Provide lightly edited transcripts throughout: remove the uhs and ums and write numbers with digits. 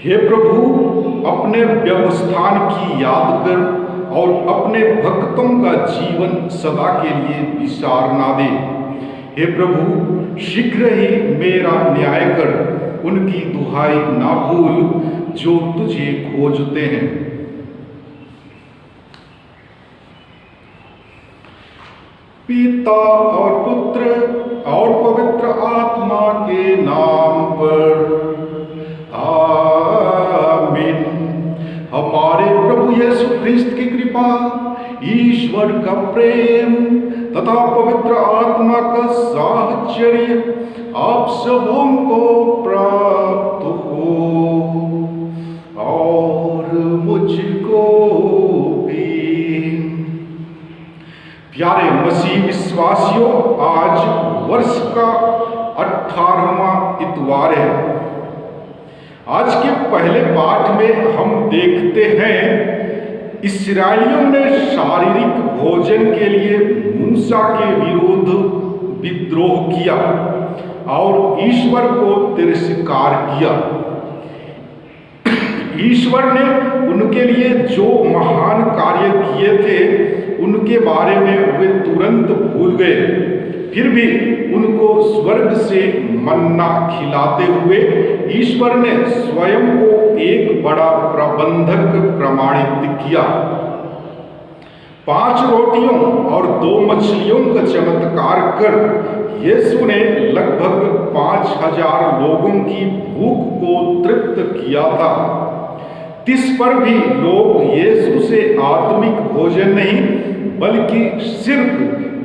हे प्रभु, अपने व्यवस्थान की याद कर और अपने भक्तों का जीवन सदा के लिए विसार ना दे। हे प्रभु, शीघ्र ही मेरा न्याय कर, उनकी दुहाई ना भूल जो तुझे खोजते हैं। पिता और पुत्र और पवित्र आत्मा के नाम पर आमीन। हमारे प्रभु यीशु ख्रिस्त की कृपा, ईश्वर का प्रेम तथा पवित्र आत्मा का साहचर्य आप सबों को प्राप्त हो और मुझको भी। प्यारे मसीह विश्वासियों, आज वर्ष का 18वां इतवार है। आज के पहले पाठ में हम देखते हैं इस्राएलियों ने शारीरिक भोजन के लिए मूसा के विरुद्ध विद्रोह किया और ईश्वर को तिरस्कार किया। ईश्वर ने उनके लिए जो महान कार्य किए थे उनके बारे में वे तुरंत भूल गए। फिर भी उनको स्वर्ग से मन्ना खिलाते हुए ईश्वर ने स्वयं को एक बड़ा प्रबंधक प्रमाणित किया। 5 रोटियों और 2 मछलियों का चमत्कार कर यीशु ने लगभग 5000 लोगों की भूख को तृप्त किया था। तिस पर भी लोग यीशु से आत्मिक भोजन नहीं बल्कि सिर्फ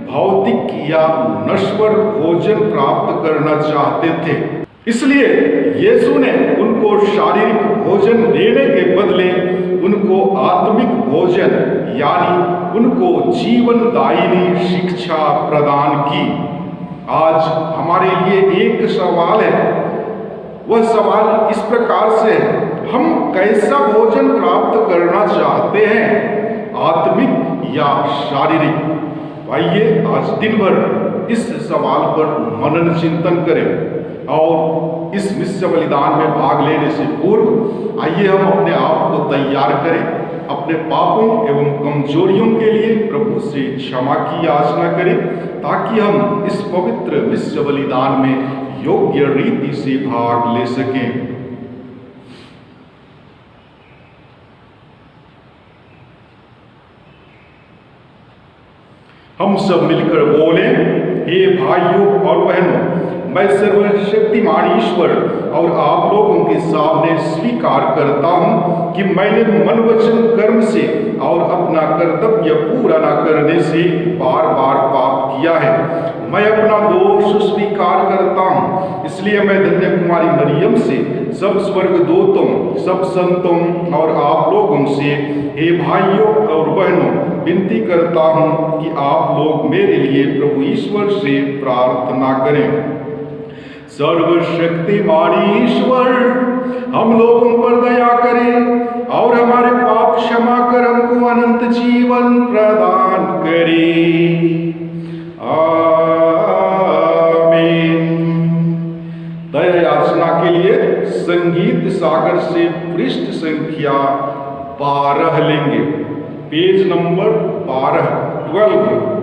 भौतिक या नश्वर भोजन प्राप्त करना चाहते थे। इसलिए यीशु ने उनको शारीरिक भोजन देने के बदले उनको आत्मिक भोजन यानी उनको जीवनदायिनी शिक्षा प्रदान की। आज हमारे लिए एक सवाल है। वह सवाल इस प्रकार से है, हम कैसा भोजन प्राप्त करना चाहते हैं, आत्मिक या शारीरिक? आइए आज दिन भर इस सवाल पर मनन चिंतन करें और इस विश्व बलिदान में भाग लेने से पूर्व आइए हम अपने आप को तैयार करें। अपने पापों एवं कमजोरियों के लिए प्रभु से क्षमा की याचना करें ताकि हम इस पवित्र विश्व बलिदान में योग्य रीति से भाग ले सकें। हम सब मिलकर बोले, हे भाइयों और बहनों, मैं सर्वशक्तिमान ईश्वर और आप लोगों के सामने स्वीकार करता हूँ कि मैंने मन वचन कर्म से और अपना कर्तव्य पूरा न करने से बार बार पाप किया है। मैं अपना दोष स्वीकार करता हूँ। इसलिए मैं धन्य कुमारी मरियम से, सब स्वर्गदूतों, सब संतों और आप लोगों से, हे भाइयों और बहनों, विनती करता हूँ कि आप लोग मेरे लिए प्रभु ईश्वर से प्रार्थना करें। सर्वशक्तिमान ईश्वर हम लोगों पर दया करे और हमारे पाप क्षमा कर हमको अनंत जीवन प्रदान करे। आमीन। दया याचना के लिए संगीत सागर से पृष्ठ संख्या 12 लेंगे, पेज नंबर 12। Yeah.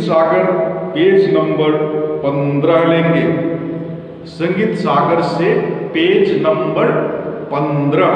सागर पेज नंबर 15 लेंगे। संगीत सागर से पेज नंबर 15।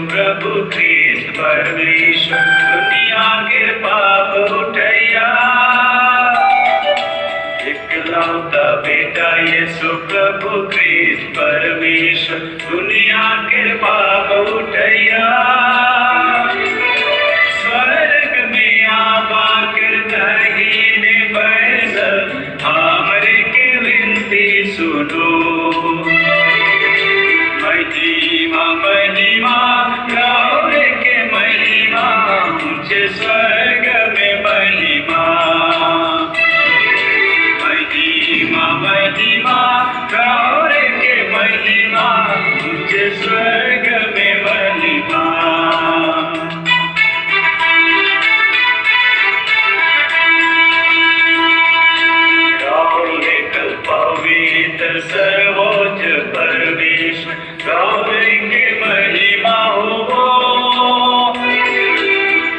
प्रभु ख्रीस्त परमेश्वर दुनिया के पाप उठैया। इकलौता बेटा यीशु प्रभु ख्रीस्त परमेश्वर दुनिया के पाप उठैया। स्वर्ग में आबा कर दाहिने बैसल हमरे के विनती सुनो। महिमा गौर के महिमा मुझे स्वर्ग में महिमा। महिमा गौर के महिमा मुझे स्वर्ग में महिमा। गौर कल पवित्र सर्वोच्च परमेश्वर गौर के महिमा हो।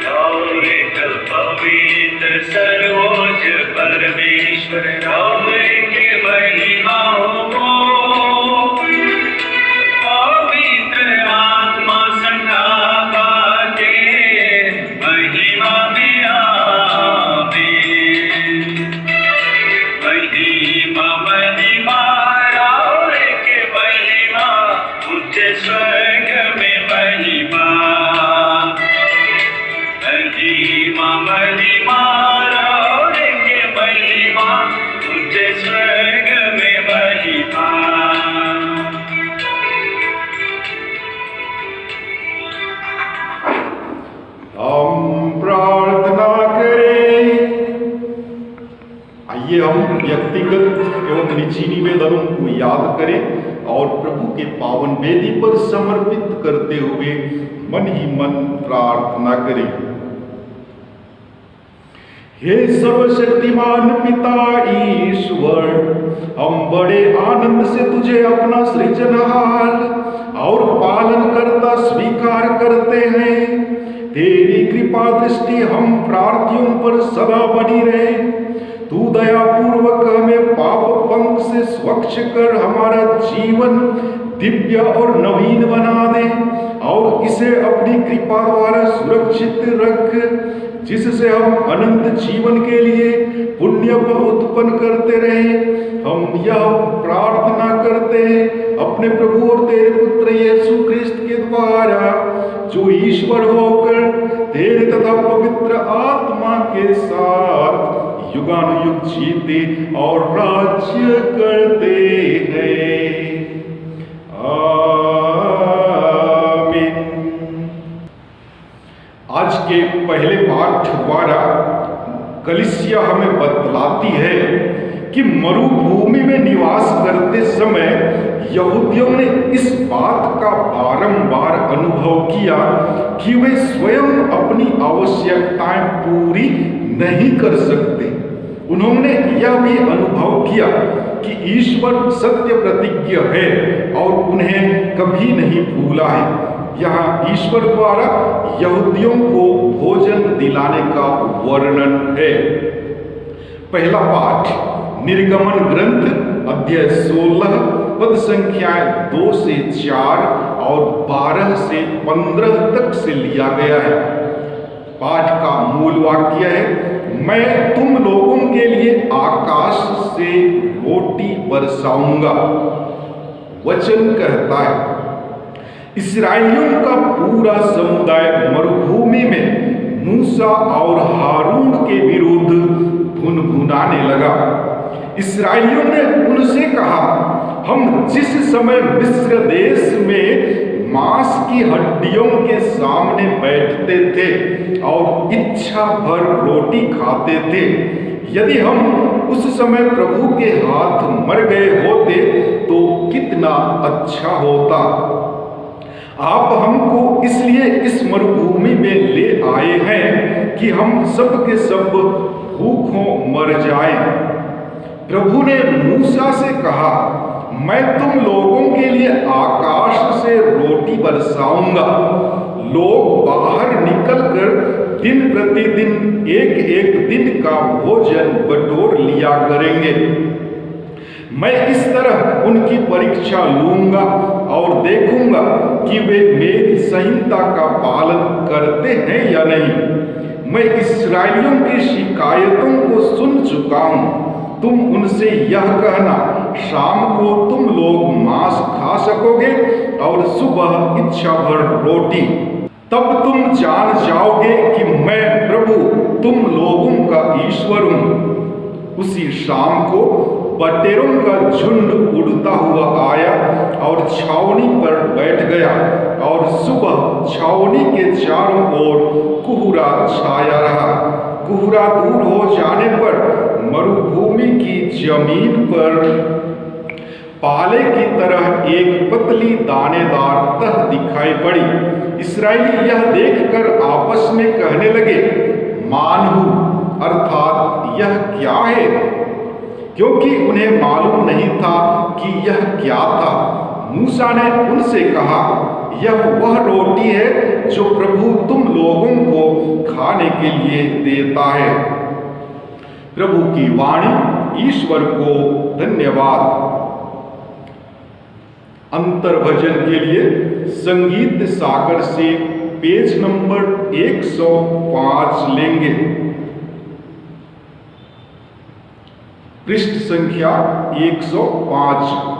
गौर कल पवित्र सर्वोच्च परमेश्वर गौर के महिमा हो। पवित्र आत्मा संघावा के महिमा में आवे। महिमा गौर के महिमा मुझे स्वर्ग में महिमा। महिमा गौर के महिमा मुझे स्वर्ग में महिमा। हम प्रार्थना करें। आइए हम व्यक्तिगत एवं निजी निवेदनों को याद करें और प्रभु के पावन वेदी पर समर्पित करते हुए मन ही मन प्रार्थना करें। हे सर्वशक्तिमान पिता ईश्वर, हम बड़े आनंद से तुझे अपना सृजनहार और पालनकर्ता स्वीकार करते हैं। तेरी कृपा दृष्टि हम प्रार्थियों पर सदा बनी रहे। तू दया पूर्वक हमें पाप पंख से स्वच्छ कर हमारा जीवन दिव्य और नवीन बना दे और इसे अपनी कृपा द्वारा सुरक्षित रख, जिससे हम अनंत जीवन के लिए पुण्य फल उत्पन्न करते रहे। हम यह प्रार्थना करते हैं अपने प्रभु और तेरे पुत्र यीशु ख्रिस्त के द्वारा, जो ईश्वर होकर तेरे तथा पवित्र आत्मा के साथ युगानुयुग जीते और राज्य करते हैं। आमीन। आज के पहले पाठ द्वारा कलीसिया हमें बतलाती है कि मरुभूमि में निवास करते समय यहूदियों ने इस बात का बारंबार अनुभव किया कि वे स्वयं अपनी आवश्यकताएं पूरी नहीं कर सकते। उन्होंने यह भी अनुभव किया कि ईश्वर सत्य प्रतिज्ञ है और उन्हें कभी नहीं भूला है। यहाँ ईश्वर द्वारा यहूदियों को भोजन दिलाने का वर्णन है। पहला पाठ निर्गमन ग्रंथ अध्याय 16 पद संख्याएं 2 से 4 और 12 से 15 तक से लिया गया है। पाठ का मूल वाक्य है, मैं तुम लोगों के लिए आकाश से रोटी बरसाऊंगा। वचन कहता है, इस्राएलियों का पूरा समुदाय मरुभूमि में मूसा और हारून के विरुद्ध भुनभुनाने लगा। इस्राएलियों ने उनसे कहा, हम जिस समय मिस्र देश में मांस की हड्डियों के सामने बैठते थे और इच्छा भर रोटी खाते थे, यदि हम उस समय प्रभु के हाथ मर गए होते तो कितना अच्छा होता। आप हमको इसलिए इस मरुभूमि में ले आए हैं कि हम सब के सब भूखों मर जाएं। प्रभु ने मूसा से कहा, मैं तुम लोगों के लिए आकाश से रोटी बरसाऊंगा। लोग बाहर निकलकर दिन प्रतिदिन एक एक दिन का भोजन बटोर लिया करेंगे। मैं इस तरह उनकी परीक्षा लूंगा और देखूंगा कि वे मेरी संहिता का पालन करते हैं या नहीं। मैं इस्राएलियों की शिकायतों को सुन चुका हूं। तुम उनसे यह कहना, शाम को तुम लोग मांस खा सकोगे और सुबह इच्छा भर रोटी। तब तुम जान जाओगे कि मैं प्रभु तुम लोगों का ईश्वर हूं। उसी शाम को बटेरों का झुंड उड़ता हुआ आया और छावनी पर बैठ गया और सुबह छावनी के चारों ओर कोहरा छाया रहा। कोहरा दूर हो जाने पर मरुभूमि की जमीन पर पाले की तरह एक पतली दानेदार तह दिखाई पड़ी। इस्राएली यह देखकर आपस में कहने लगे, मानहू अर्थात यह क्या है, क्योंकि उन्हें मालूम नहीं था कि यह क्या था। मूसा ने उनसे कहा, यह वह रोटी है जो प्रभु तुम लोगों को खाने के लिए देता है। प्रभु की वाणी। ईश्वर को धन्यवाद। अंतर्भजन के लिए संगीत सागर से पेज नंबर 105 लेंगे। पृष्ठ संख्या 105।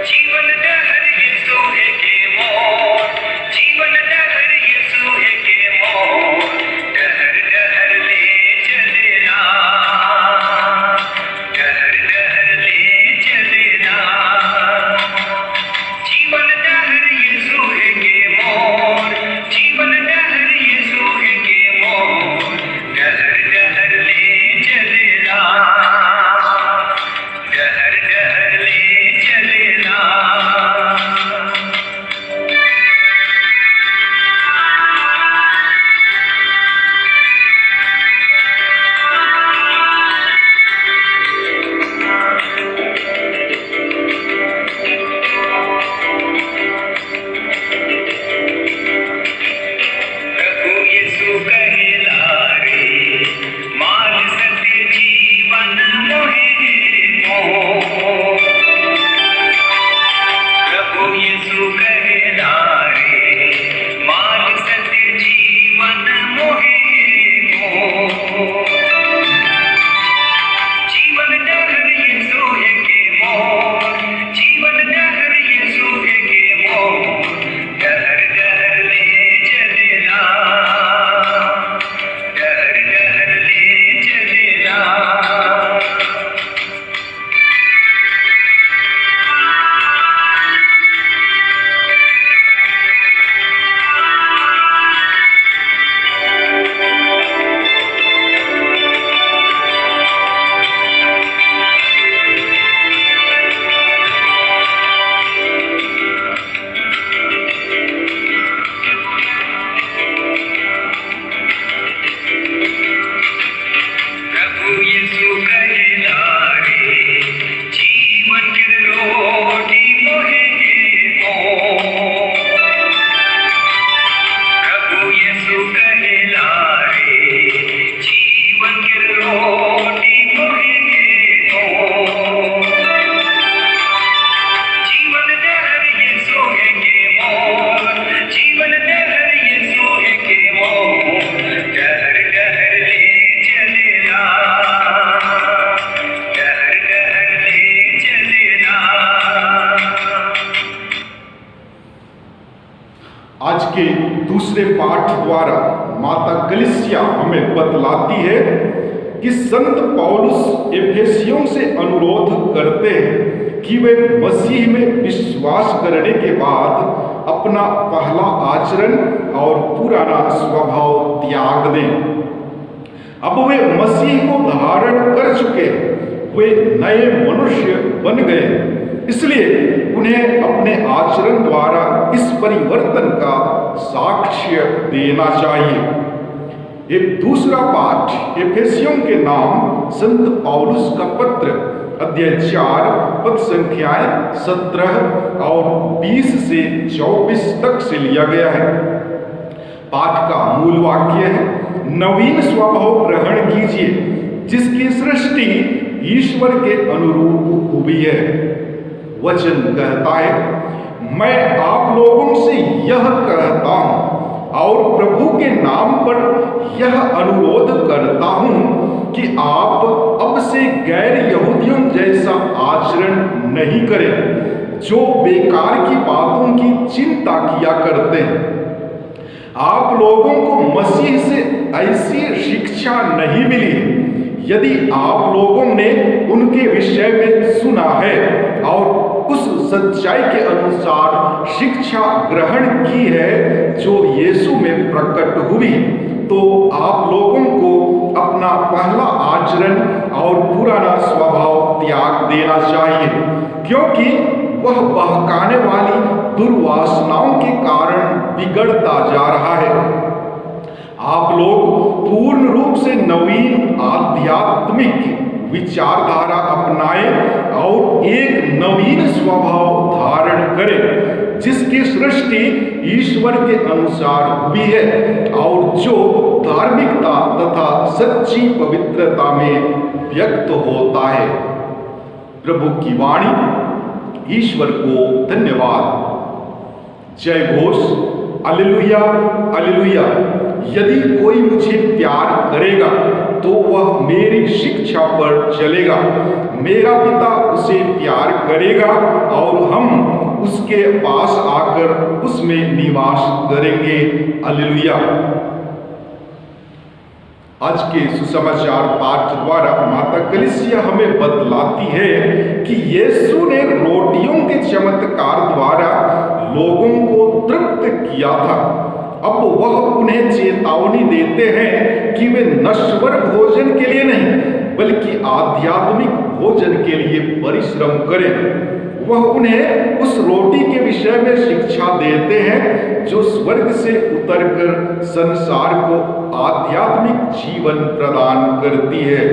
जीवन डहर ये सोहे के मोर दूसरे पाठ द्वारा माता कलीसिया हमें बतलाती है कि संत पौलुस एफेसियों से अनुरोध करते हैं कि वे मसीह में विश्वास करने के बाद अपना पहला आचरण और पुराना स्वभाव त्याग दें। अब वे मसीह को धारण कर चुके, वे नए मनुष्य बन गए, इसलिए उन्हें अपने आचरण द्वारा इस परिवर्तन का साक्ष्य देना चाहिए। एक दूसरा पाठ एफेसियों के नाम संत पौलुस का पत्र अध्याय 4 पद संख्याएं 17 और 20 से 24 तक से लिया गया है। पाठ का मूल वाक्य है, नवीन स्वभाव ग्रहण कीजिए जिसकी सृष्टि ईश्वर के अनुरूप हुई है। वचन कहता है, मैं आप लोगों से यह कहता हूं और प्रभु के नाम पर यह अनुरोध करता हूं कि आप अब से गैर यहूदियों जैसा आचरण नहीं करें जो बेकार की बातों की चिंता किया करते हैं। आप लोगों को मसीह से ऐसी शिक्षा नहीं मिली है। यदि आप लोगों ने उनके विषय में सुना है और उस सच्चाई के अनुसार शिक्षा ग्रहण की है जो यीशु में प्रकट हुई, तो आप लोगों को अपना पहला आचरण और पुराना स्वभाव त्याग देना चाहिए, क्योंकि वह बहकाने वाली दुर्वासनाओं के कारण बिगड़ता जा रहा है। आप लोग पूर्ण रूप से नवीन आध्यात्मिक विचारधारा अपनाएं और एक नवीन स्वभाव धारण करें जिसकी सृष्टि ईश्वर के अनुसार हुई है और जो धार्मिकता तथा सच्ची पवित्रता में व्यक्त होता है। प्रभु की वाणी। ईश्वर को धन्यवाद। जय घोष। Hallelujah hallelujah. यदि कोई मुझे प्यार करेगा तो वह मेरी शिक्षा पर चलेगा, मेरा पिता उसे प्यार करेगा और हम उसके पास आकर उसमें निवास करेंगे। हालेलुया। आज के सुसमाचार पाठ द्वारा माता कलीसिया हमें बतलाती है कि यीशु ने रोटियों के चमत्कार द्वारा लोगों को तृप्त किया था। अब वह उन्हें चेतावनी देते हैं कि वे नश्वर भोजन के लिए नहीं बल्कि आध्यात्मिक भोजन के लिए परिश्रम करें। वह उन्हें उस रोटी के विषय में शिक्षा देते हैं जो स्वर्ग से उतरकर संसार को आध्यात्मिक जीवन प्रदान करती है।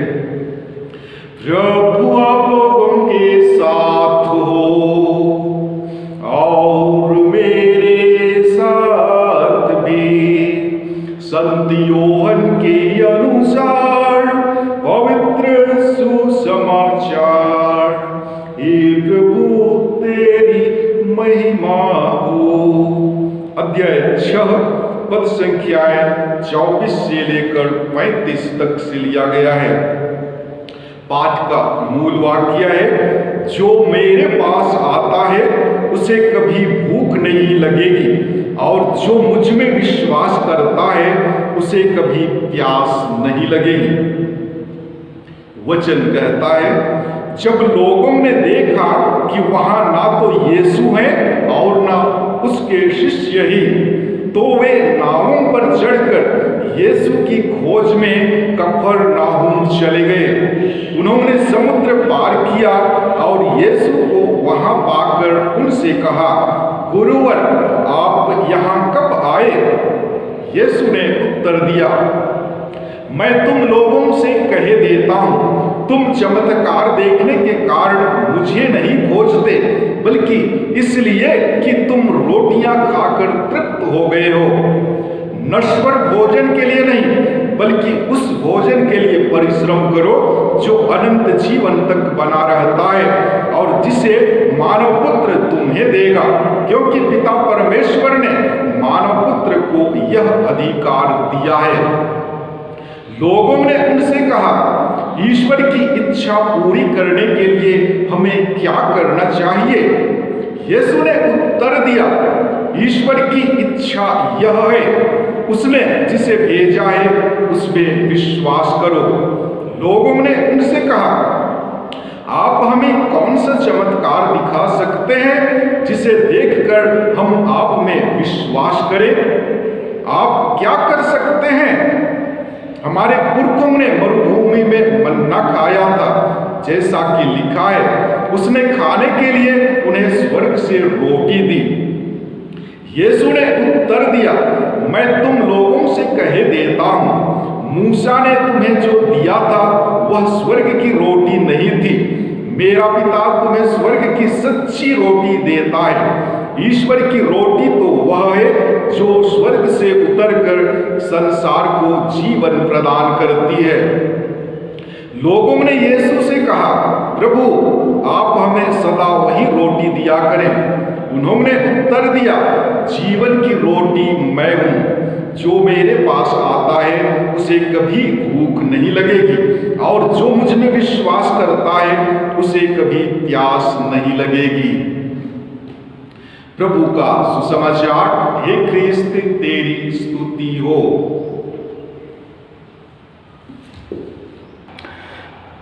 प्रभु आप लोगों के साथ हो और मेरे साथ भी। संत योहन के अनुसार पवित्र सुसमाचार। हे प्रभु तेरी महिमा हो। अध्याय 6 पद संख्याएं 24 से लेकर 35 तक से लिया गया है। पाठ का मूल वाक्य है, जो मेरे पास आता है उसे कभी भूख नहीं लगेगी और जो मुझ में विश्वास करता है उसे कभी प्यास नहीं लगेगी। वचन कहता है, जब लोगों ने देखा कि वहां ना तो यीशु है और ना उसके शिष्य ही, तो वे नावों पर चढ़कर यीशु की खोज में कफरनाहूम चले गए। उन्होंने समुद्र पार किया और यीशु को वहां पाकर उनसे कहा, गुरुवर आप यहाँ कब आए? यीशु ने उत्तर दिया, मैं तुम लोगों से कहे देता हूं, तुम चमत्कार देखने के कारण मुझे नहीं खोजते, बल्कि इसलिए कि तुम रोटियां खाकर तृप्त हो गए हो। नश्वर भोजन के लिए नहीं बल्कि उस भोजन के लिए परिश्रम करो जो अनंत जीवन तक बना रहता है और जिसे मानव पुत्र तुम्हें देगा, क्योंकि पिता परमेश्वर ने मानव पुत्र को यह अधिकार दिया है। लोगों ने उनसे कहा, ईश्वर की इच्छा पूरी करने के लिए हमें क्या करना चाहिए? यीशु ने उत्तर दिया, ईश्वर की इच्छा यह है, उसने जिसे भेजा है उसमें विश्वास करो। लोगों ने उनसे कहा, आप हमें कौन सा चमत्कार दिखा सकते हैं जिसे देखकर हम आप में विश्वास करें? आप क्या कर सकते हैं? हमारे पुरखों ने मरुभूमि में मन्ना खाया था, जैसा कि लिखा है, उसने खाने के लिए उन्हें स्वर्ग से रोटी दी। यीशु ने उत्तर दिया, मैं तुम लोगों से कह देता हूं, मूसा ने तुम्हें जो दिया था वह स्वर्ग की रोटी नहीं थी। मेरा पिता तुम्हें स्वर्ग की सच्ची रोटी देता है। ईश्वर की रोटी तो वह है जो स्वर्ग से उतरकर संसार को जीवन प्रदान करती है। लोगों ने यीशु से कहा, प्रभु, आप हमें सदा वही रोटी दिया करें। उन्होंने उत्तर दिया, जीवन की रोटी मैं हूं। जो मेरे पास आता है उसे कभी भूख नहीं लगेगी, और जो मुझ में विश्वास करता है उसे कभी प्यास नहीं लगेगी। प्रभु का सुसमाचार। हे ख्रिस्त, तेरी स्तुति हो।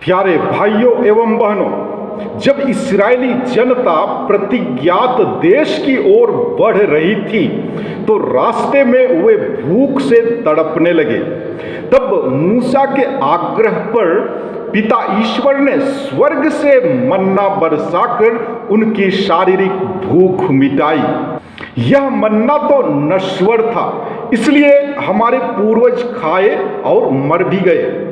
प्यारे भाइयों एवं बहनों, जब इस्राएली जनता प्रतिज्ञात देश की ओर बढ़ रही थी तो रास्ते में वे भूख से तड़पने लगे। तब मूसा के आग्रह पर पिता ईश्वर ने स्वर्ग से मन्ना बरसाकर उनकी शारीरिक भूख मिटाई। यह मन्ना तो नश्वर था, इसलिए हमारे पूर्वज खाए और मर भी गए।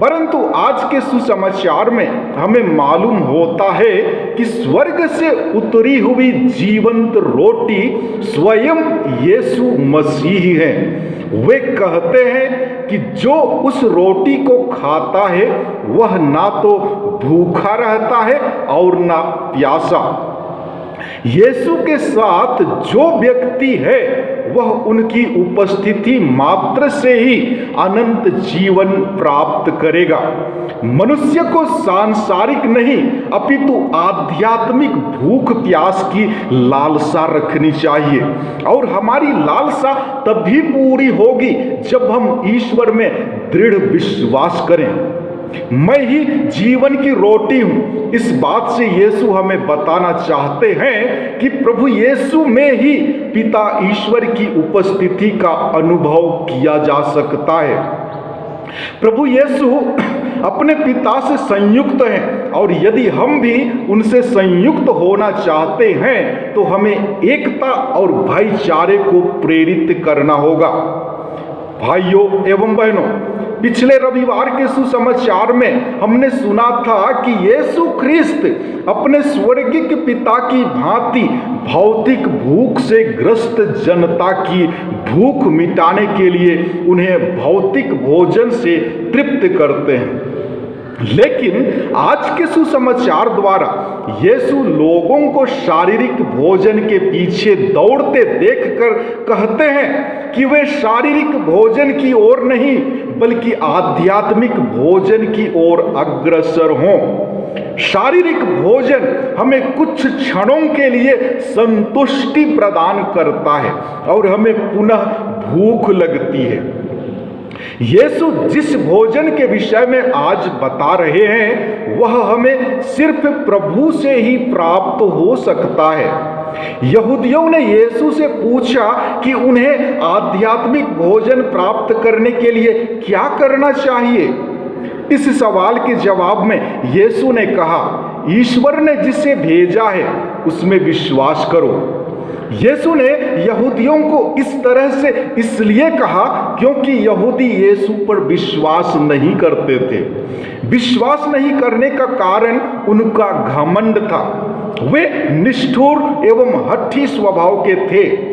परंतु आज के सुसमाचार में हमें मालूम होता है कि स्वर्ग से उतरी हुई जीवंत रोटी स्वयं यीशु मसीह है। वे कहते हैं कि जो उस रोटी को खाता है वह ना तो भूखा रहता है और ना प्यासा। यीशु के साथ जो व्यक्ति है वह उनकी उपस्थिति मात्र से ही अनंत जीवन प्राप्त करेगा। मनुष्य को सांसारिक नहीं अपितु आध्यात्मिक भूख प्यास की लालसा रखनी चाहिए, और हमारी लालसा तभी पूरी होगी जब हम ईश्वर में दृढ़ विश्वास करें। मैं ही जीवन की रोटी हूं। इस बात से यीशु हमें बताना चाहते हैं कि प्रभु यीशु में ही पिता ईश्वर की उपस्थिति का अनुभव किया जा सकता है। प्रभु यीशु अपने पिता से संयुक्त हैं, और यदि हम भी उनसे संयुक्त होना चाहते हैं तो हमें एकता और भाईचारे को प्रेरित करना होगा। भाइयों एवं बहनों, पिछले रविवार के सुसमाचार में हमने सुना था कि यीशु ख्रिस्त अपने स्वर्गिक पिता की भांति भौतिक भूख से ग्रस्त जनता की भूख मिटाने के लिए उन्हें भौतिक भोजन से तृप्त करते हैं। लेकिन आज के सुसमाचार द्वारा यीशु लोगों को शारीरिक भोजन के पीछे दौड़ते देखकर कहते हैं कि वे शारीरिक भोजन की ओर नहीं बल्कि आध्यात्मिक भोजन की ओर अग्रसर हों। शारीरिक भोजन हमें कुछ क्षणों के लिए संतुष्टि प्रदान करता है और हमें पुनः भूख लगती है। यीशु जिस भोजन के विषय में आज बता रहे हैं वह हमें सिर्फ प्रभु से ही प्राप्त हो सकता है। यहूदियों ने यीशु से पूछा कि उन्हें आध्यात्मिक भोजन प्राप्त करने के लिए क्या करना चाहिए। इस सवाल के जवाब में यीशु ने कहा, ईश्वर ने जिसे भेजा है उसमें विश्वास करो। यीशु ने यहूदियों को इस तरह से इसलिए कहा क्योंकि यहूदी यीशु पर विश्वास नहीं करते थे। विश्वास नहीं करने का कारण उनका घमंड था। वे निष्ठुर एवं हठी स्वभाव के थे।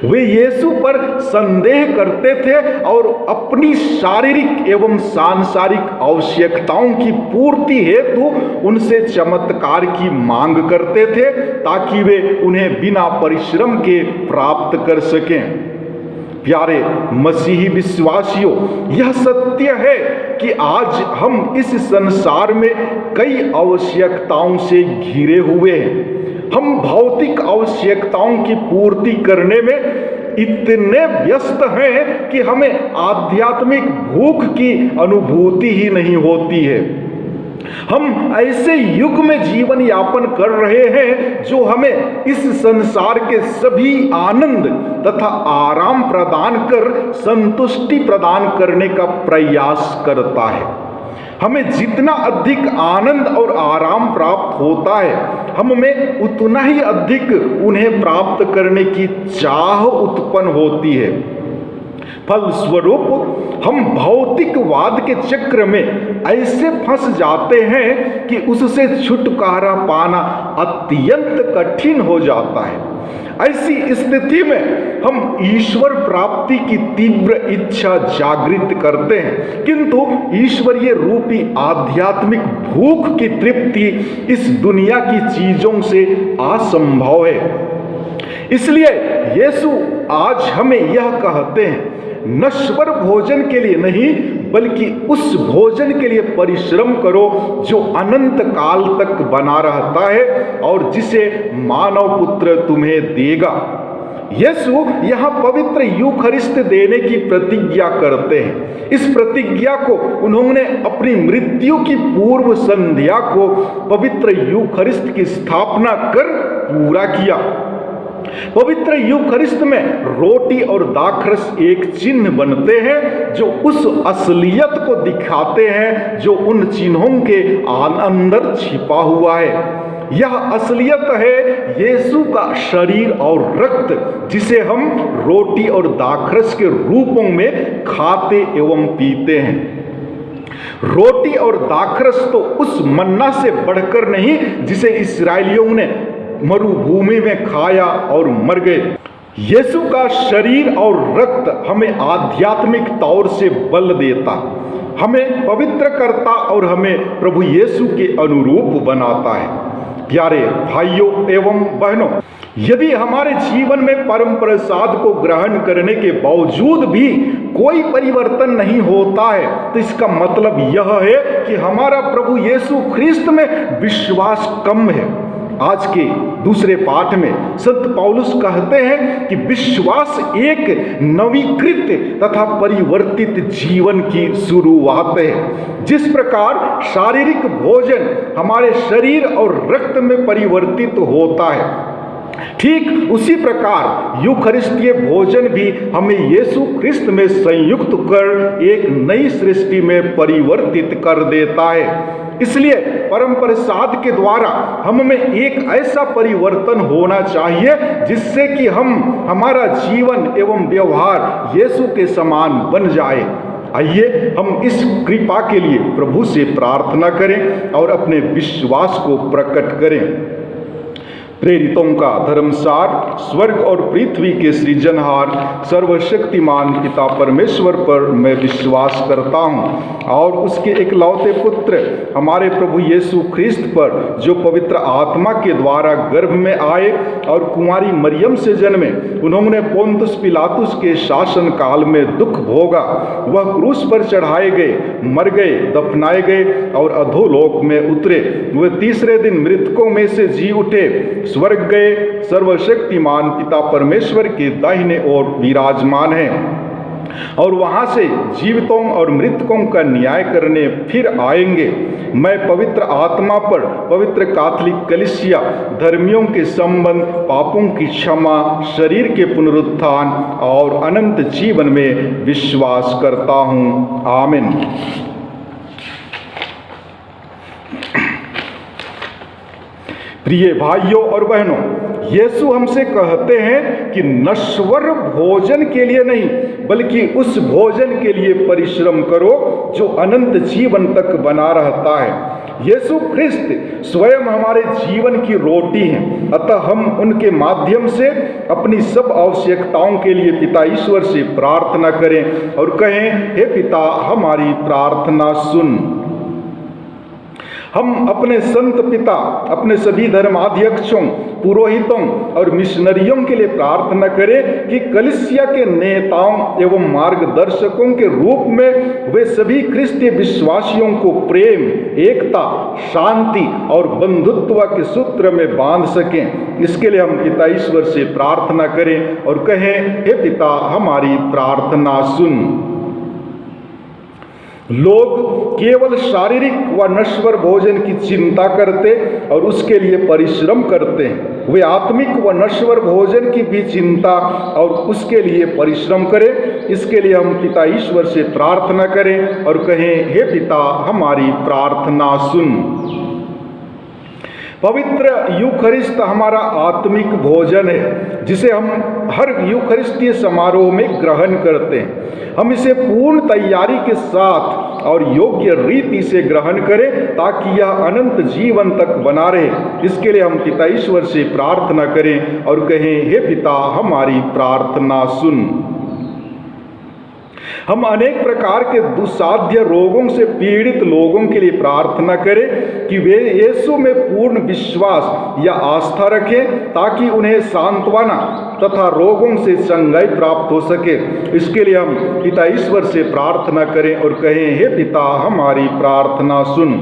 वे यीशु पर संदेह करते थे और अपनी शारीरिक एवं सांसारिक आवश्यकताओं की पूर्ति हेतु उनसे चमत्कार की मांग करते थे ताकि वे उन्हें बिना परिश्रम के प्राप्त कर सकें। प्यारे मसीही विश्वासियों, यह सत्य है कि आज हम इस संसार में कई आवश्यकताओं से घिरे हुए हैं। हम भौतिक आवश्यकताओं की पूर्ति करने में इतने व्यस्त हैं कि हमें आध्यात्मिक भूख की अनुभूति ही नहीं होती है। हम ऐसे युग में जीवन यापन कर रहे हैं जो हमें इस संसार के सभी आनंद तथा आराम प्रदान कर संतुष्टि प्रदान करने का प्रयास करता है। हमें जितना अधिक आनंद और आराम प्राप्त होता है, हम में उतना ही अधिक उन्हें प्राप्त करने की चाह उत्पन्न होती है। फलस्वरूप हम भौतिकवाद के चक्र में ऐसे फंस जाते हैं कि उससे छुटकारा पाना अत्यंत कठिन हो जाता है। ऐसी स्थिति में हम ईश्वर प्राप्ति की तीव्र इच्छा जागृत करते हैं, किंतु ईश्वरीय रूपी आध्यात्मिक भूख की तृप्ति इस दुनिया की चीजों से असंभव है। इसलिए यीशु आज हमें यह कहते हैं, नश्वर भोजन के लिए नहीं बल्कि उस भोजन के लिए परिश्रम करो जो अनंत काल तक बना रहता है और जिसे मानव पुत्र तुम्हें देगा। यीशु यहाँ पवित्र यूखरिस्त देने की प्रतिज्ञा करते हैं। इस प्रतिज्ञा को उन्होंने अपनी मृत्यु की पूर्व संध्या को पवित्र यूखरिस्त की स्थापना कर पूरा किया। पवित्र यूखरिस्त में रोटी और दाखरस एक चिन्ह बनते हैं जो उस असलियत को दिखाते हैं जो उन चिन्हों के अंदर छिपा हुआ है। यह असलियत है यीशु का शरीर और रक्त, जिसे हम रोटी और दाखरस के रूपों में खाते एवं पीते हैं। रोटी और दाखरस तो उस मन्ना से बढ़कर नहीं जिसे इस्राएलियों ने मरुभूमि में खाया और मर गए। यीशु का शरीर और रक्त हमें आध्यात्मिक तौर से बल देता, हमें पवित्र करता और हमें प्रभु यीशु के अनुरूप बनाता है। प्यारे भाइयों एवं बहनों, यदि हमारे जीवन में परम प्रसाद को ग्रहण करने के बावजूद भी कोई परिवर्तन नहीं होता है, तो इसका मतलब यह है कि हमारा प्रभु यीशु ख्रिस्त में विश्वास कम है। आज के दूसरे पाठ में संत पौलुस कहते हैं कि विश्वास एक नवीकृत तथा परिवर्तित जीवन की शुरुआत है। जिस प्रकार शारीरिक भोजन हमारे शरीर और रक्त में परिवर्तित होता है, ठीक उसी प्रकार यूखरिस्तीय भोजन भी हमें यीशु ख्रिस्त में संयुक्त कर एक नई सृष्टि में परिवर्तित कर देता है। इसलिए परम प्रसाद के द्वारा हम में एक ऐसा परिवर्तन होना चाहिए जिससे कि हमारा जीवन एवं व्यवहार यीशु के समान बन जाए। आइए हम इस कृपा के लिए प्रभु से प्रार्थना करें और अपने विश्वास को प्रकट करें। प्रेरितों का धर्मसार, स्वर्ग और पृथ्वी के सृजनहार सर्वशक्तिमान पिता परमेश्वर पर मैं विश्वास करता हूँ और उसके इकलौते पुत्र हमारे प्रभु यीशु ख्रिस्त पर, जो पवित्र आत्मा के द्वारा गर्भ में आए और कुंवारी मरियम से जन्मे। उन्होंने पोंतुस पिलातुस के शासन काल में दुख भोगा, वह क्रूस पर चढ़ाए गए, मर गए, दफनाए गए और अधोलोक में उतरे। वह तीसरे दिन मृतकों में से जी उठे, स्वर्ग गए, सर्वशक्तिमान पिता परमेश्वर के दाहिने ओर विराजमान हैं और वहां से जीवितों और मृतकों का न्याय करने फिर आएंगे। मैं पवित्र आत्मा पर, पवित्र कैथोलिक कलीसिया, धर्मियों के संबंध, पापों की क्षमा, शरीर के पुनरुत्थान और अनंत जीवन में विश्वास करता हूँ। आमीन। प्रिय भाइयों और बहनों, यीशु हमसे कहते हैं कि नश्वर भोजन के लिए नहीं बल्कि उस भोजन के लिए परिश्रम करो जो अनंत जीवन तक बना रहता है। यीशु ख्रिस्त स्वयं हमारे जीवन की रोटी हैं, अतः हम उनके माध्यम से अपनी सब आवश्यकताओं के लिए पिता ईश्वर से प्रार्थना करें और कहें, हे पिता, हमारी प्रार्थना सुन। हम अपने संत पिता, अपने सभी धर्माध्यक्षों, पुरोहितों और मिशनरियों के लिए प्रार्थना करें कि कलीसिया के नेताओं एवं मार्गदर्शकों के रूप में वे सभी ख्रिस्तीय विश्वासियों को प्रेम, एकता, शांति और बंधुत्व के सूत्र में बांध सकें। इसके लिए हम पिता ईश्वर से प्रार्थना करें और कहें, हे पिता, हमारी प्रार्थना सुन। लोग केवल शारीरिक व नश्वर भोजन की चिंता करते और उसके लिए परिश्रम करते हैं। वे आत्मिक व नश्वर भोजन की भी चिंता और उसके लिए परिश्रम करें। इसके लिए हम पिता ईश्वर से प्रार्थना करें और कहें, हे पिता, हमारी प्रार्थना सुन। पवित्र यूखरिस्त हमारा आत्मिक भोजन है जिसे हम हर यूखरिस्तीय समारोह में ग्रहण करते हैं। हम इसे पूर्ण तैयारी के साथ और योग्य रीति से ग्रहण करें ताकि यह अनंत जीवन तक बना रहे। इसके लिए हम पिता ईश्वर से प्रार्थना करें और कहें, हे पिता, हमारी प्रार्थना सुन। हम अनेक प्रकार के दुस्साध्य रोगों से पीड़ित लोगों के लिए प्रार्थना करें कि वे यीशु में पूर्ण विश्वास या आस्था रखें ताकि उन्हें सांत्वना तथा रोगों से चंगाई प्राप्त हो सके। इसके लिए हम पिता ईश्वर से प्रार्थना करें और कहें, हे पिता, हमारी प्रार्थना सुन।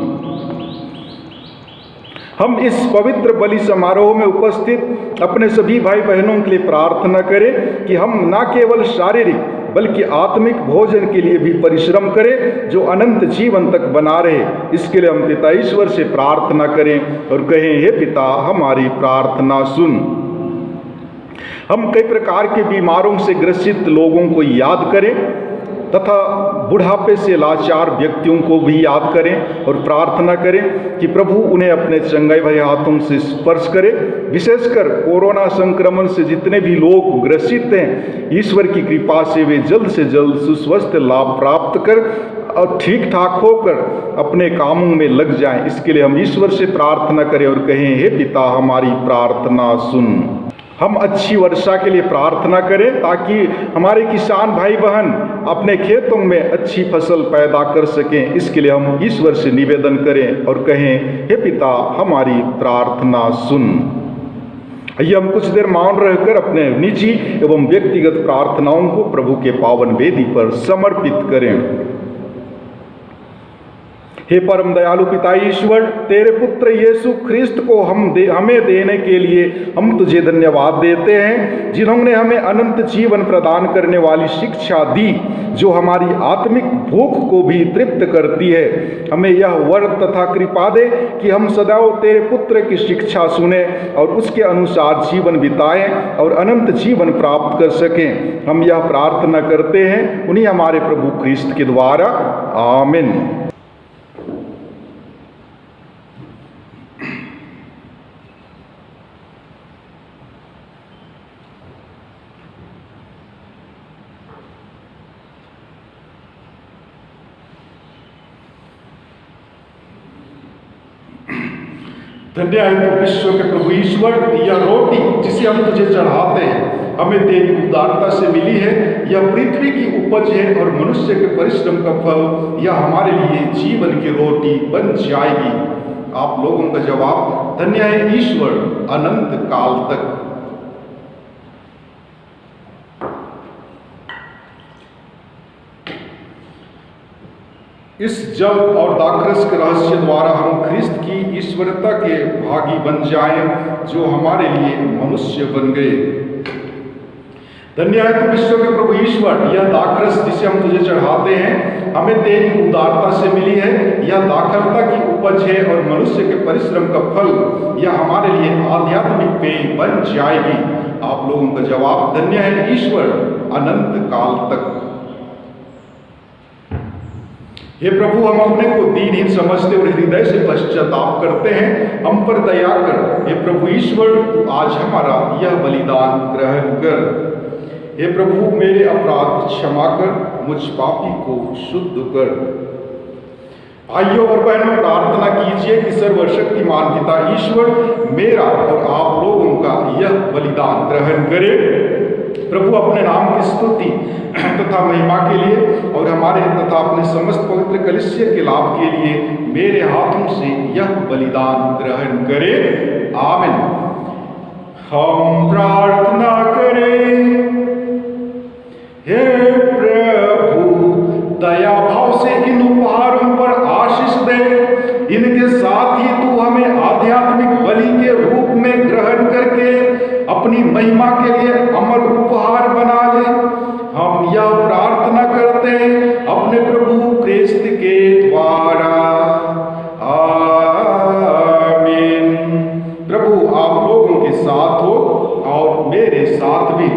हम इस पवित्र बलि समारोह में उपस्थित अपने सभी भाई बहनों के लिए प्रार्थना करें कि हम न केवल शारीरिक बल्कि आत्मिक भोजन के लिए भी परिश्रम करें जो अनंत जीवन तक बना रहे। इसके लिए हम पिता ईश्वर से प्रार्थना करें और कहें, हे पिता, हमारी प्रार्थना सुन। हम कई प्रकार के बीमारों से ग्रसित लोगों को याद करें तथा बुढ़ापे से लाचार व्यक्तियों को भी याद करें और प्रार्थना करें कि प्रभु उन्हें अपने चंगाई भरे हाथों से स्पर्श करे। विशेषकर कोरोना संक्रमण से जितने भी लोग ग्रसित हैं, ईश्वर की कृपा से वे जल्द से जल्द सुस्वस्थ लाभ प्राप्त कर और ठीक ठाक होकर अपने कामों में लग जाएं। इसके लिए हम ईश्वर से प्रार्थना करें और कहें, हे पिता, हमारी प्रार्थना सुन। हम अच्छी वर्षा के लिए प्रार्थना करें ताकि हमारे किसान भाई बहन अपने खेतों में अच्छी फसल पैदा कर सकें। इसके लिए हम ईश्वर से निवेदन करें और कहें, हे पिता, हमारी प्रार्थना सुन। आइए हम कुछ देर मौन रहकर अपने निजी एवं व्यक्तिगत प्रार्थनाओं को प्रभु के पावन वेदी पर समर्पित करें। हे परम दयालु पिता ईश्वर, तेरे पुत्र यीशु ख्रिस्त को हमें देने के लिए हम तुझे धन्यवाद देते हैं, जिन्होंने हमें अनंत जीवन प्रदान करने वाली शिक्षा दी जो हमारी आत्मिक भूख को भी तृप्त करती है। हमें यह वर तथा कृपा दे कि हम सदैव तेरे पुत्र की शिक्षा सुने और उसके अनुसार जीवन बिताएं और अनंत जीवन प्राप्त कर सकें। हम यह प्रार्थना करते हैं उन्हीं हमारे प्रभु ख्रिस्त के द्वारा, आमीन। धन्य है तो विश्व के प्रभु ईश्वर, यह रोटी जिसे हम तुझे चढ़ाते हैं हमें तेरी उदारता से मिली है। यह पृथ्वी की उपज है और मनुष्य के परिश्रम का फल यह हमारे लिए जीवन की रोटी बन जाएगी। आप लोगों का जवाब, धन्य है ईश्वर अनंत काल तक। इस जल और दाखरस के रहस्य द्वारा हम ख्रिस्त की ईश्वरता के भागी बन जाएं जो हमारे लिए मनुष्य बन गए। धन्य है तो विश्व के प्रभु ईश्वर, यह दाखरस जिसे हम तुझे चढ़ाते हैं हमें तेरी उदारता से मिली है। यह दाखलता की उपज है और मनुष्य के परिश्रम का फल यह हमारे लिए आध्यात्मिक पेय बन जाएगी। आप लोगों का जवाब, धन्य है ईश्वर अनंत काल तक। हे प्रभु, हम अपने को दीनहीन समझते और हृदय से पश्चाताप करते हैं, हम पर दया कर। हे प्रभु ईश्वर, तू आज हमारा यह बलिदान ग्रहण कर। हे प्रभु, मेरे अपराध क्षमा कर, मुझ पापी को शुद्ध कर। भाइयों और बहनों, प्रार्थना कीजिए कि सर्वशक्तिमान पिता ईश्वर मेरा और आप लोगों का यह बलिदान ग्रहण करे। प्रभु अपने नाम की स्तुति तथा महिमा के लिए और हमारे तथा अपने समस्त पवित्र कलीसिया के लाभ के लिए मेरे हाथों से यह बलिदान ग्रहण करे। आमीन। हम प्रार्थना करें। हे प्रभु, दया भाव से इन उपहारों पर आशीष दे। इनके साथ ही तू हमें आध्यात्मिक बलि के रूप में ग्रहण करके अपनी महिमा के लिए अमर उपहार बना ले। हम यह प्रार्थना करते हैं अपने प्रभु क्रिस्त के द्वारा। आमीन। प्रभु आप लोगों के साथ हो और मेरे साथ भी।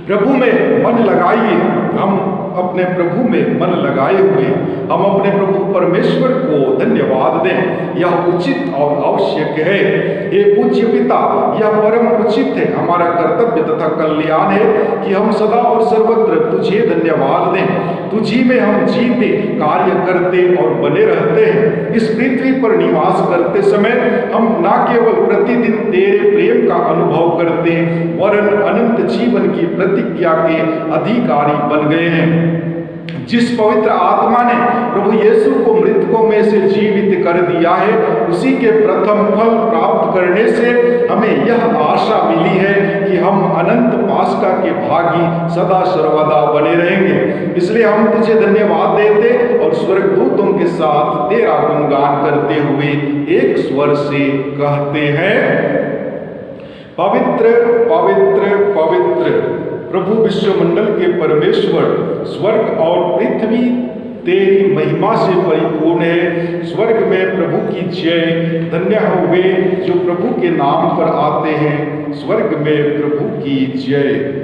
प्रभु में मन लगाइए। हम अपने प्रभु में मन लगाए हुए हम अपने प्रभु परमेश्वर को धन्यवाद दें। यह उचित और आवश्यक है। हे पूज्य पिता, यह परम उचित है, हमारा कर्तव्य तथा कल्याण है कि हम सदा और सर्वत्र तुझे धन्यवाद दें। तुझी में हम जीते, कार्य करते और बने रहते हैं। इस पृथ्वी पर निवास करते समय हम न केवल प्रतिदिन तेरे प्रेम का अनुभव करते वरन अनंत जीवन की प्रतिज्ञा के अधिकारी बन गए हैं। जिस पवित्र आत्मा ने प्रभु यीशु को मृतकों में से जीवित कर दिया है, उसी के प्रथम फल प्राप्त करने से हमें यह आशा मिली है कि हम अनंत पास्का के भागी सदा सर्वदा बने रहेंगे। इसलिए हम तुझे धन्यवाद देते और स्वर्गदूतों के साथ तेरा गुणगान करते हुए एक स्वर से कहते हैं, पवित्र पवित्र पवित्र प्रभु विश्वमंडल के परमेश्वर, स्वर्ग और पृथ्वी तेरी महिमा से परिपूर्ण है। स्वर्ग में प्रभु की जय। धन्य हो वे जो प्रभु के नाम पर आते हैं। स्वर्ग में प्रभु की जय।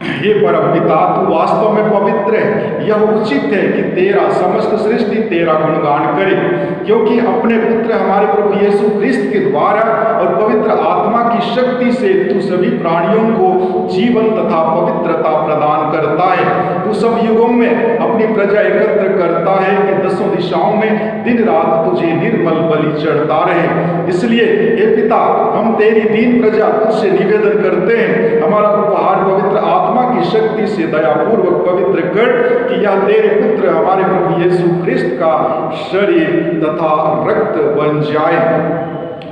हे परमपिता, तू वास्तव में पवित्र है। यह उचित है कि तेरा समस्त सृष्टि तेरा गुणगान करे, क्योंकि अपने पुत्र हमारे प्रभु यीशु क्रिस्त के द्वारा और पवित्र आत्मा की शक्ति से तू सभी प्राणियों को जीवन तथा पवित्रता प्रदान करता है। तू सब युगों में अपनी प्रजा एकत्र करता है कि दसों दिशाओं में दिन रात तुझे निर्मल बलि चढ़ता रहे। इसलिए हे पिता, हम तेरी दीन प्रजा तुझसे निवेदन करते हैं, हमारा उपहार पवित्र आत्मा की शक्ति से दयापूर्वक पवित्र कर कि यह तेरे पुत्र हमारे प्रभु यीशु ख्रिस्त का शरीर तथा रक्त बन जाए।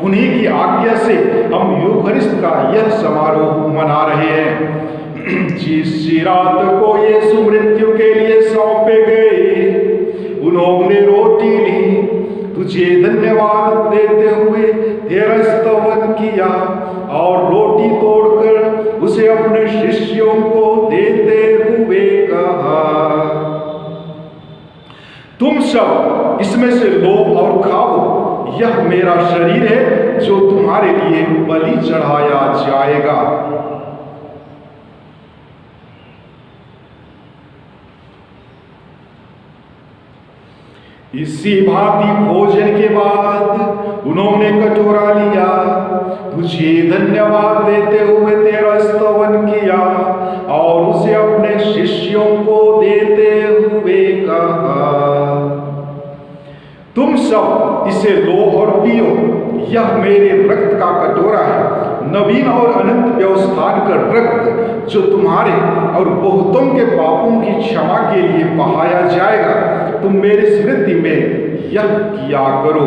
उन्हीं की आज्ञा से हम यूखरिस्त का यह समारोह मना रहे हैं। जिस रात को यीशु मृत्यु के लिए सौंपे गए, उन्होंने रोटी ली, तुझे धन्यवाद देते हुए तेरा स्तवन किया और रोटी तोड़कर उसे अपने शिष्यों को देते हुए कहा, तुम सब इसमें से लो और खाओ, यह मेरा शरीर है जो तुम्हारे लिए बलि चढ़ाया जाएगा। इसी भांति भोजन के बाद उन्होंने कटोरा लिया, तुझे धन्यवाद देते हुए तेरा स्तवन किया और उसे अपने शिष्यों को देते हुए कहा, तुम सब इसे लो और पियो, यह मेरे रक्त का कटोरा है, नवीन और अनंत व्यवस्थान का रक्त जो तुम्हारे और बहुतों के पापों की क्षमा के लिए बहाया जाएगा। तुम मेरी स्मृति में यह किया करो।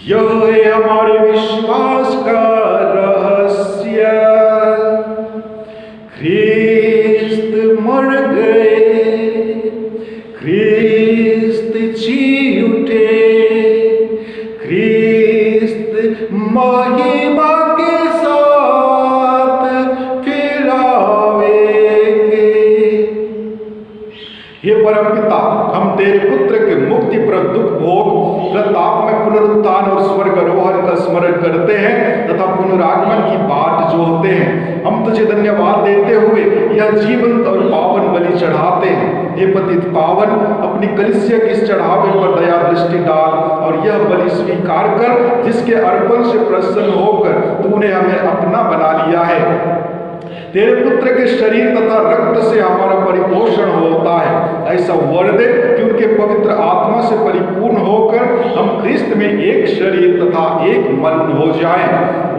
यह है हमारे विश्वास का रहस्य, ख्रिस्त मर गए, ख्रिस्त जी उठे, ख्रिस्त महिमा के साथ फिर आवेंगे। हे परमपिता, हम तेरे पुत्र के मुक्ति पर दुख भोग प्रताप में पुनरुत्थान और स्वर्गारोहण का स्मरण करते हैं तथा पुनरागमन की बाट जोहते हैं। हम तुझे धन्यवाद देते हुए यह जीवंत और पावन बलि चढ़ाते हैं। हे पतित पावन, अपनी कलीसिया के इस चढ़ावे पर दया दृष्टि डाल और यह बलि स्वीकार कर जिसके अर्पण से प्रसन्न होकर तूने हमें अपना बना लिया है। तेरे पुत्र के शरीर तथा रक्त से हमारा परिपोषण होता है। ऐसा वर दे कि उनके पवित्र आत्मा से परिपूर्ण होकर हम ख्रिस्त में एक शरीर तथा एक मन हो जाएं।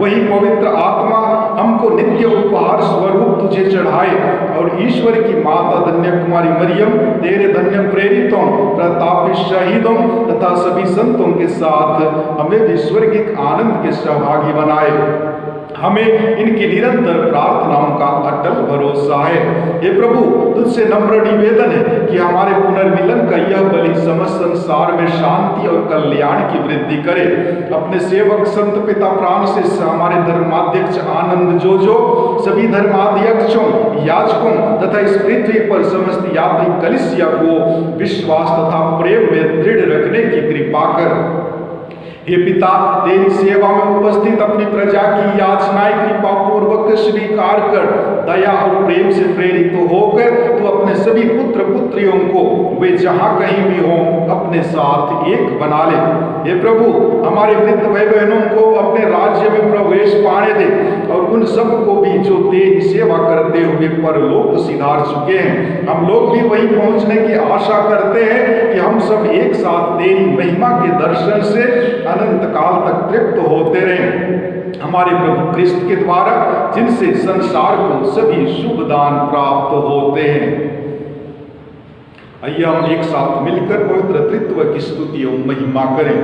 वही पवित्र आत्मा हमको नित्य उपहार स्वरूप तुझे चढ़ाए और ईश्वर की माता धन्य कुमारी मरियम, तेरे धन्य प्रेरितों, प्रतापी शहीदों तथा सभी संतों के साथ हमें भी स्वर्गिक आनंद के सहभागी बनाए। हमें इनकी निरंतर प्रार्थनाओं का अटल भरोसा है। हे प्रभु, तुझसे नम्र निवेदन है कि हमारे पुनर्मिलन का यह बलि समस्त संसार में शांति और कल्याण की वृद्धि करे। अपने सेवक संत पिता फ्रांसिस, हमारे धर्माध्यक्ष आनंद जोजो, सभी धर्माध्यक्षों, याजकों तथा इस पृथ्वी पर समस्त यात्री कलीसिया को विश्वास तथा प्रेम में दृढ़ रखने की कृपा कर। हे पिता, तेरी सेवा में उपस्थित अपनी प्रजा की याचनाएं कृपा पूर्वक स्वीकार कर दया और प्रेम से प्रेरित होकर तू अपने सभी पुत्र पुत्रियों को वे जहां कहीं भी हों अपने साथ एक बना ले। हे प्रभु, हमारे वृद्ध भाई बहनों को अपने राज्य में प्रवेश पाने दे और उन सब को भी जो तेरी सेवा करते हुए परलोक सिधार चुके हैं। हम लोग भी वहीं पहुंचने की आशा करते हैं कि हम सब एक साथ तेरी महिमा के दर्शन से अनंत काल तक तृप्त होते रहें। हमारे प्रभु क्रिस्त के द्वारा, जिनसे संसार को सभी शुभ दान प्राप्त होते हैं। आइए हम एक साथ मिलकर पवित्र त्रित्व की स्तुति और महिमा करें।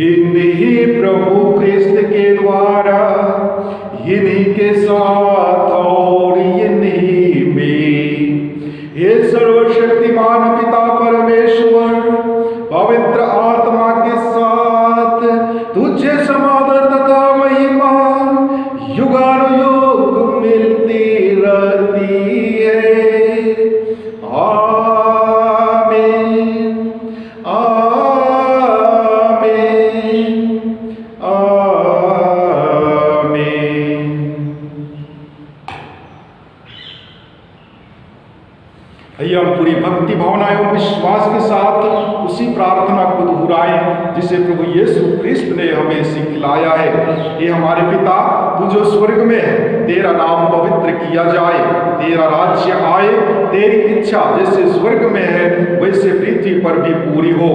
इन्हीं प्रभु क्रिस्त के द्वारा, इन्हीं के साथ और इन्हीं में, हे सर्वशक्तिमान पिता परमेश्वर पवित्र आत्मा के साथ तुझे समादर तथा महिमा युगानुयुग मिलती रहती है। आमीन, आमीन, आमीन। आइए हम पूरी भक्ति भावना एवं विश्वास के साथ उसी प्रार्थना को दोहराएं जिसे प्रभु यीशु क्रिस्त ने हमें सिखलाया है। ये हमारे पिता, तू जो स्वर्ग में है, तेरा नाम पवित्र किया जाए, तेरा राज्य आए, तेरी इच्छा जैसे स्वर्ग में है वैसे पृथ्वी पर भी पूरी हो।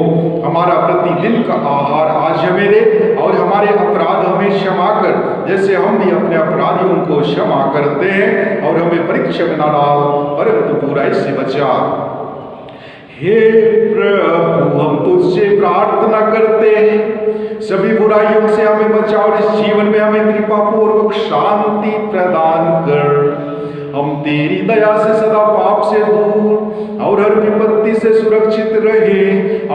हमारा प्रतिदिन का आहार आज हमें दे और हमारे अपराध हमें क्षमा कर, जैसे हम भी अपने अपराधियों को क्षमा करते हैं, और हमें परीक्षा में न डाल परंतु बुराई से बचा। हे प्रभु, हम तुझसे प्रार्थना करते हैं, सभी बुराइयों से हमें बचा और इस जीवन में हमें कृपा पूर्वक शांति प्रदान कर। हम तेरी दया से सदा पाप से दूर और हर विपत्ति से सुरक्षित रहे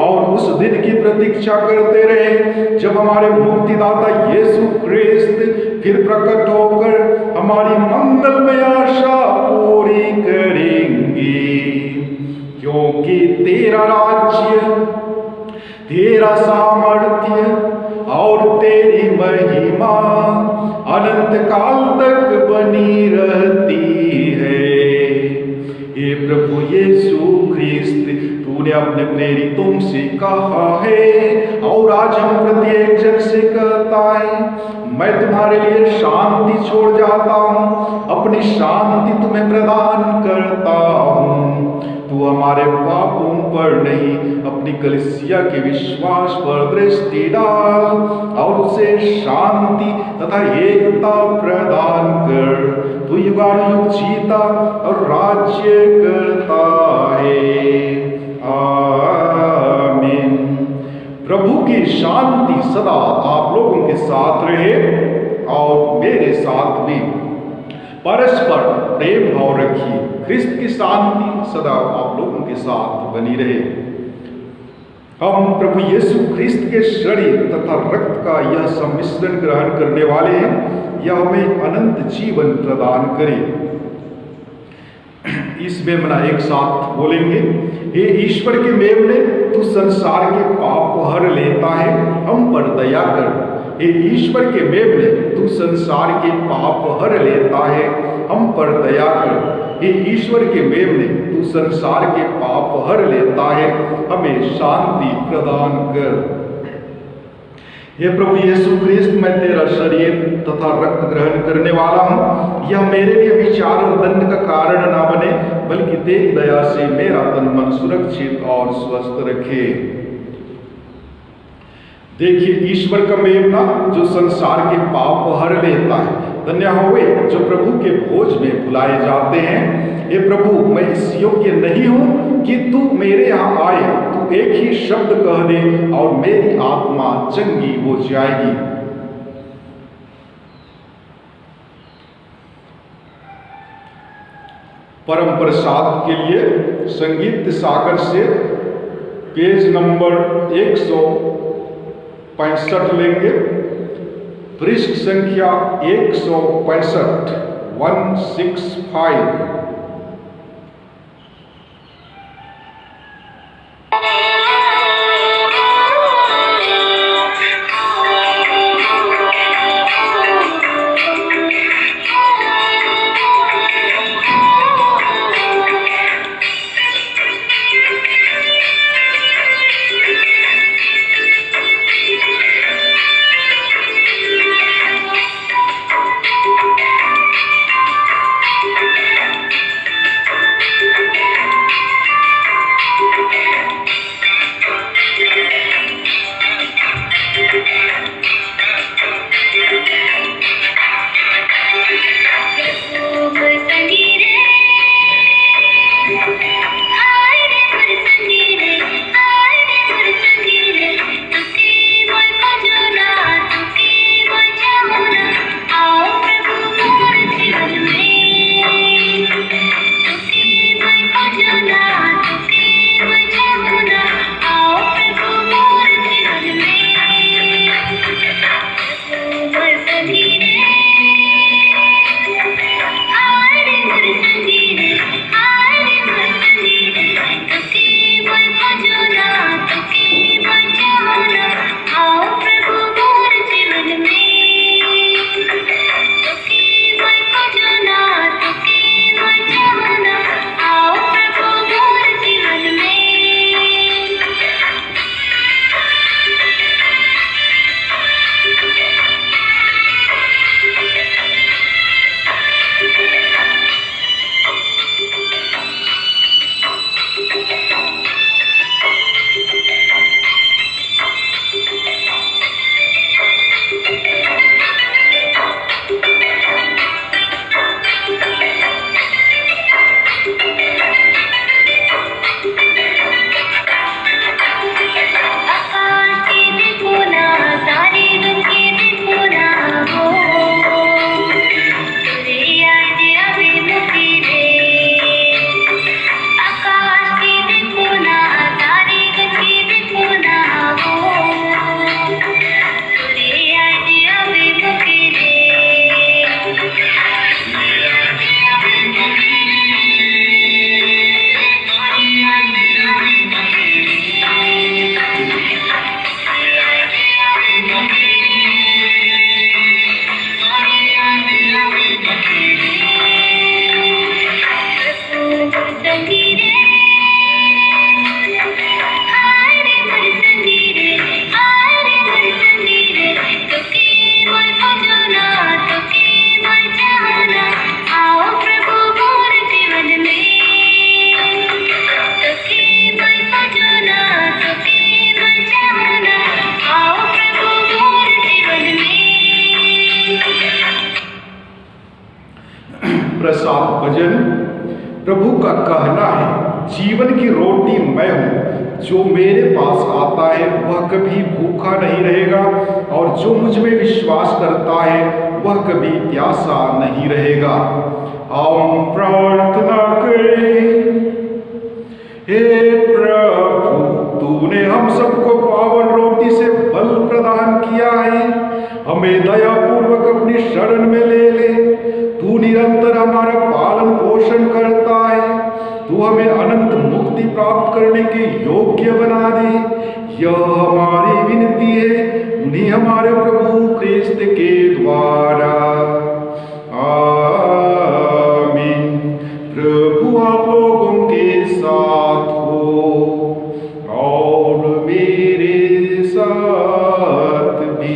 और उस दिन की प्रतीक्षा करते रहे जब हमारे मुक्तिदाता यीशु क्रिस्त फिर प्रकट होकर हमारी मंगलमय आशा पूरी करेंगे। क्योंकि तेरा राज्य, तेरा सामर्थ्य और तेरी महिमा अनंत काल तक बनी रहती है। हे प्रभु यीशु ख्रिस्त, तूने अपने प्रेरितों से कहा है और आज हम प्रत्येक जन से कहता है, मैं तुम्हारे लिए शांति छोड़ जाता हूँ, अपनी शांति तुम्हें प्रदान करता हूँ। तू हमारे पापों पर नहीं, अपनी कलीसिया के विश्वास पर दृष्टि डाल और उसे शांति तथा एकता प्रदान कर। तू युगानुयुग जीता और राज्य करता है। आमीन। प्रभु की शांति सदा आप लोगों के साथ रहे और मेरे साथ भी। परस्पर प्रेम भाव रखिए। क्रिस्त की शांति सदा आप लोगों के साथ बनी रहे। हम प्रभु यीशु ख्रिस्त के शरीर तथा रक्त का यह सम्मिश्रण ग्रहण करने वाले हैं, यह हमें अनंत जीवन प्रदान करे। इस मेमना एक साथ बोलेंगे। हे ईश्वर के मेमने, तू संसार के पाप हर लेता है, हम पर दया कर। हे ईश्वर के मेमने, तू संसार के पाप हर लेता है, हम पर दया कर। हे ईश्वर के मेमने, तू संसार के पाप हर लेता है, हमें शांति प्रदान कर। हे प्रभु यीशु क्रिस्त, मैं तेरा शरीर तथा रक्त ग्रहण करने वाला हूँ। यह मेरे लिए विचार और दंड का कारण ना बने, बल्कि तेरी दया से मेरा तन मन सुरक्षित और स्वस्थ रखे। देखिए, ईश्वर का मेमना जो संसार के पाप हर लेता है। धन्य होवे जो प्रभु के भोज में बुलाए जाते हैं। हे प्रभु, मैं इस योग्य नहीं हूं कि तू मेरे यहाँ आए। तू एक ही शब्द कह दे और मेरी आत्मा चंगी हो जाएगी। परम प्रसाद के लिए संगीत सागर से पेज नंबर 165 लेंगे। पृष्ठ संख्या 165, 165। प्रसाद भजन। प्रभु का कहना है, जीवन की रोटी मैं हूँ, जो मेरे पास आता है वह कभी भूखा नहीं रहेगा, और जो मुझ में विश्वास करता है वह कभी प्यासा नहीं रहेगा। हम प्रार्थना करें। हे प्रभु, तूने हम सबको पावन रोटी से बल प्रदान किया है। हमें दयापूर्वक अपनी शरण में ले ले। तू निरंतर हमारा पालन पोषण करता है। तू हमें अनंत मुक्ति प्राप्त करने के योग्य बना दे। यह हमारी विनती है उन्हीं हमारे प्रभु क्रिस्त के द्वारा। आमीन। प्रभु आप लोगों के साथ हो और मेरे साथ भी।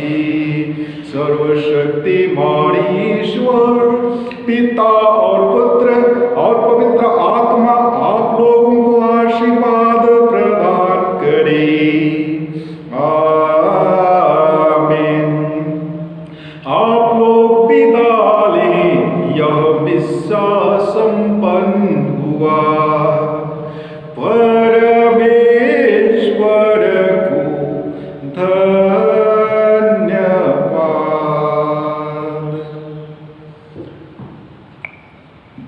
और पुत्र और पवित्र आत्मा आप लोगों को आशीर्वाद प्रदान करे। आमीन। आप लोग विदा लें, यह मिस्सा संपन्न हुआ। परमेश्वर को धन्यवाद।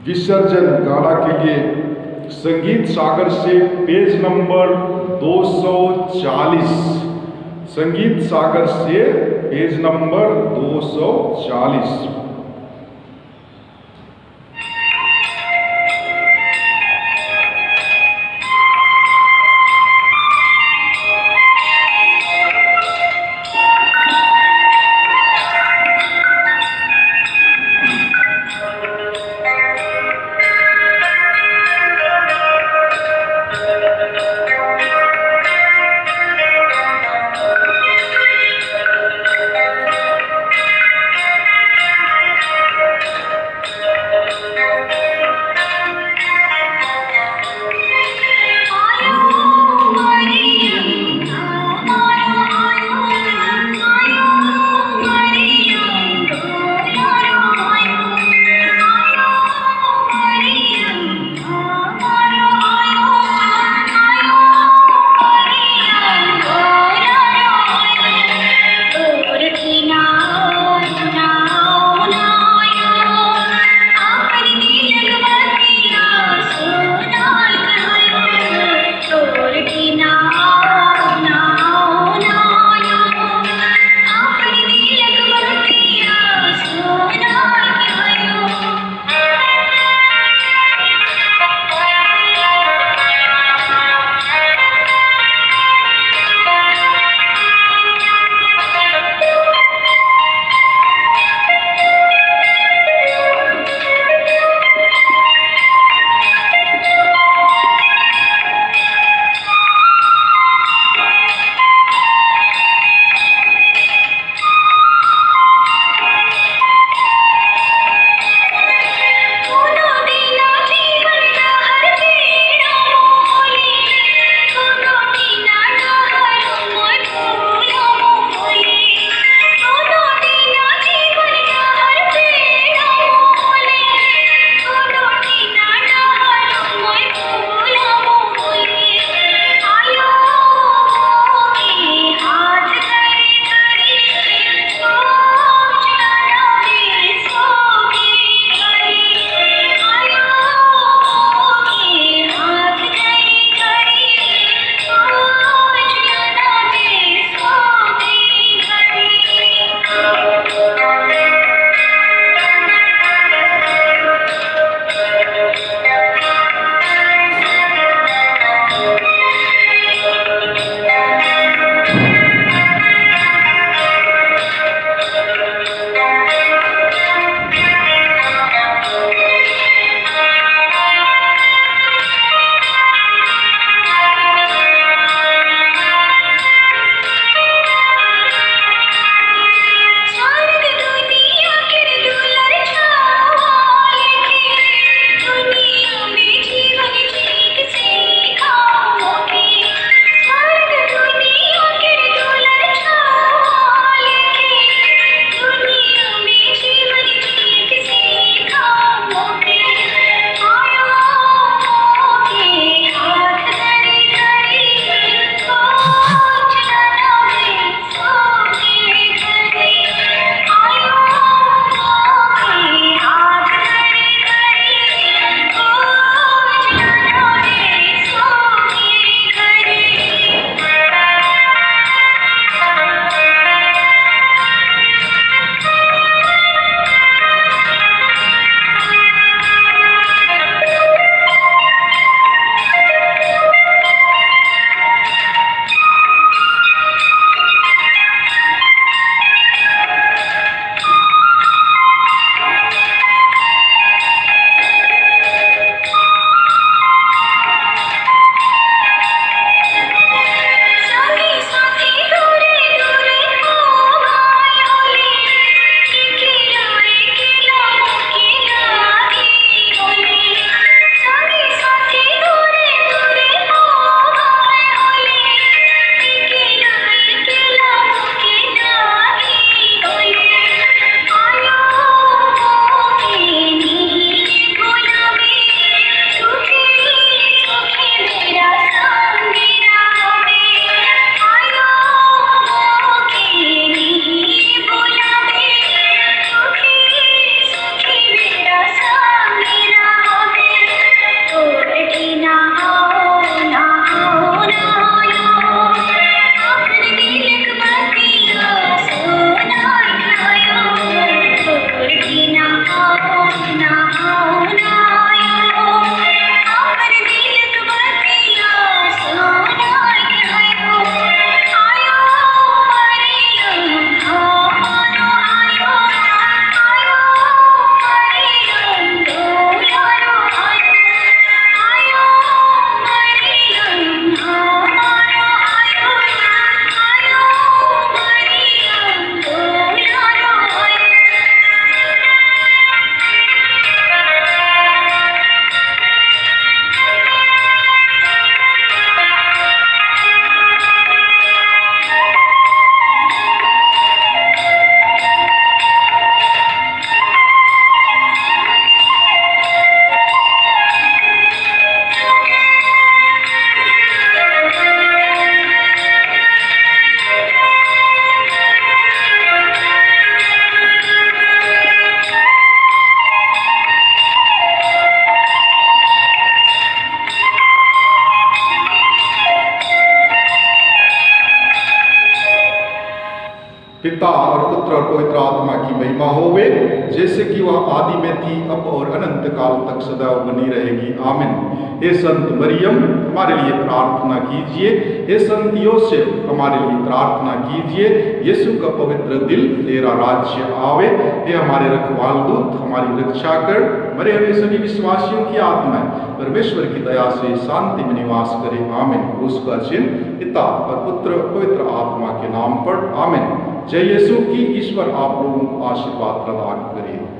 विसर्जन गाना के लिए संगीत सागर से पेज नंबर 240। संगीत सागर से पेज नंबर 240। पिता और पुत्र और पवित्र आत्मा की महिमा होवे, जैसे कि वह आदि में थी, अब और अनंत काल तक सदैव बनी रहेगी। आमीन। हे संत मरियम, हमारे लिए प्रार्थना कीजिए। हे संत योसेफ, हमारे लिए प्रार्थना कीजिए। यीशु का पवित्र दिल, तेरा राज्य आवे। हे हमारे रखवाल दूत, हमारी रक्षा कर। मरे हुए सभी विश्वासियों की आत्माएं परमेश्वर की दया से शांति में निवास करे। आमीन। उसका चिन्ह पिता और पुत्र पवित्र आत्मा के नाम पर। आमीन। जय यीशु की ईश्वर आप लोगों को आशीर्वाद प्रदान करे।